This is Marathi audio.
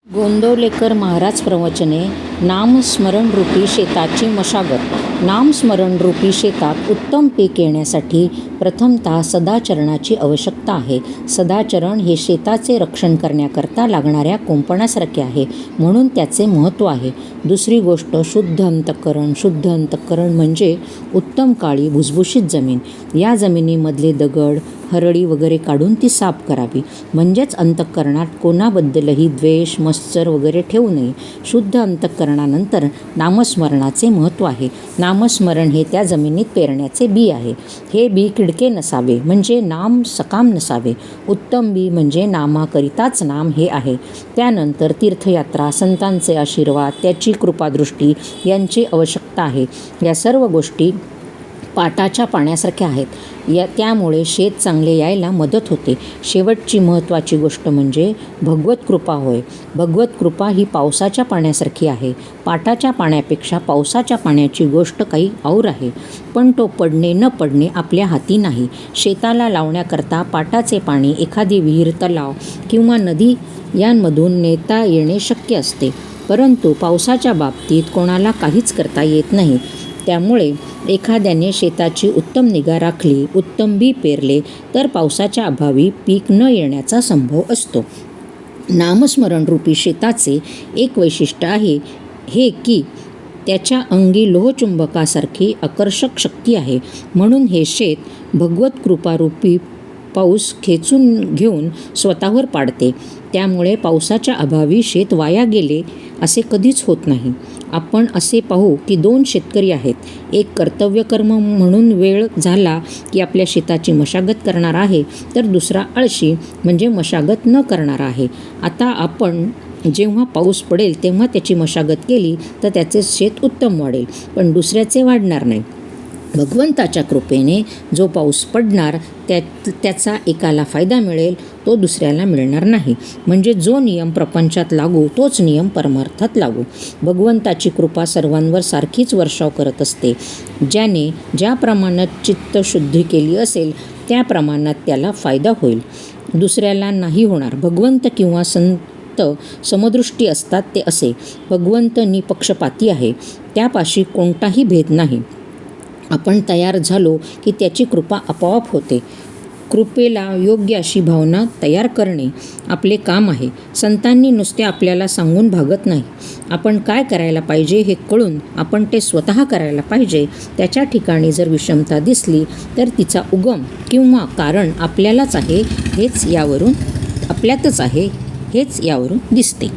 गोंदवलेकर महाराज प्रवचने नामस्मरणरूपी शेताची मशागत. नामस्मरणरूपी शेतात उत्तम पीक येण्यासाठी प्रथमतः सदाचरणाची आवश्यकता आहे. सदाचरण हे शेताचे रक्षण करण्याकरता लागणाऱ्या कुंपणासारखे आहे, म्हणून त्याचे महत्त्व आहे. दुसरी गोष्ट शुद्ध अंतःकरण. शुद्ध अंतःकरण म्हणजे उत्तम काळी भुसभुशीत जमीन. या जमिनीमधले दगड, हरळी वगैरे काढून ती साफ करावी. म्हणजेच अंतःकरणात कोणाबद्दलही द्वेष, मत्सर वगैरे ठेवू नये. शुद्ध अंतःकरणानंतर नामस्मरणाचे महत्त्व आहे. नामस्मरण हे त्या जमिनीत पेरण्याचे बी आहे. हे बी किडके नसावे, म्हणजे नाम सकाम नसावे. उत्तम बी म्हणजे नामाकरिताच नाम हे आहे. त्यानंतर तीर्थयात्रा, संतांचे आशीर्वाद, त्याची कृपादृष्टी यांची आवश्यकता आहे. या सर्व गोष्टी पाटाच्या पाण्यासारख्या आहेत. त्यामुळे शेत चांगले यायला मदत होते. शेवटची महत्त्वाची गोष्ट म्हणजे भगवत कृपा होय. भगवत कृपा ही पावसाच्या पाण्यासारखी आहे. पाटाच्या पाण्यापेक्षा पावसाच्या पाण्याची गोष्ट काही और आहे, पण तो पडणे न पडणे आपल्या हाती नाही. शेताला लावण्याकरता पाटाचे पाणी एखादी विहीर, तलाव किंवा नदी यांमधून नेता येणे शक्य असते, परंतु पावसाच्या बाबतीत कोणाला काहीच करता येत नाही. त्यामुळे एखाद्याने शेताची उत्तम निगा राखली, उत्तम बी पेरले, तर पावसाच्या अभावी पीक न येण्याचा संभव असतो. नामस्मरणरूपी शेताचे एक वैशिष्ट्य आहे हे की त्याच्या अंगी लोहचुंबकासारखी आकर्षक शक्ती आहे. म्हणून हे शेत भगवत कृपारूपी पाऊस खेचून घेऊन स्वतःवर पाडते. त्यामुळे पावसाच्या अभावी शेत वाया गेले असे कधीच होत नाही. आपण असे पाहू की 2 शेतकरी आहेत. एक कर्तव्यकर्म म्हणून वेळ झाला की आपल्या शेताची मशागत करणार आहे, तर दुसरा आळशी म्हणजे मशागत न करणारा आहे. आता आपण जेव्हा पाऊस पडेल तेव्हा त्याची मशागत केली तर त्याचे शेत उत्तम वाढेल, पण दुसऱ्याचे वाढणार नाही. भगवंताच्या कृपेने जो पाऊस पडणार त्याचा एकाला फायदा मिळेल, तो दुसऱ्याला मिळणार नाही. म्हणजे जो नियम प्रपंचात लागू तोच नियम परमार्थात लागू. भगवंताची कृपा सर्वांवर सारखीच वर्षाव करत असते. ज्याने ज्या प्रमाणात चित्तशुद्धी केली असेल त्या प्रमाणात त्याला फायदा होईल, दुसऱ्याला नाही होणार. भगवंत किंवा संत समदृष्टी असतात ते असे. भगवंत निपक्षपाती आहे, त्यापाशी कोणताही भेद नाही. आपण तयार झालो की त्याची कृपा आपोआप होते. कृपेला योग्य अशी भावना तयार करणे आपले काम आहे. संतांनी नुसते आपल्याला सांगून भागत नाही. आपण काय करायला पाहिजे हे कळून आपण ते स्वतः करायला पाहिजे. त्याच्या ठिकाणी जर विषमता दिसली तर तिचा उगम किंवा कारण आपल्यातच आहे हेच यावरून दिसते.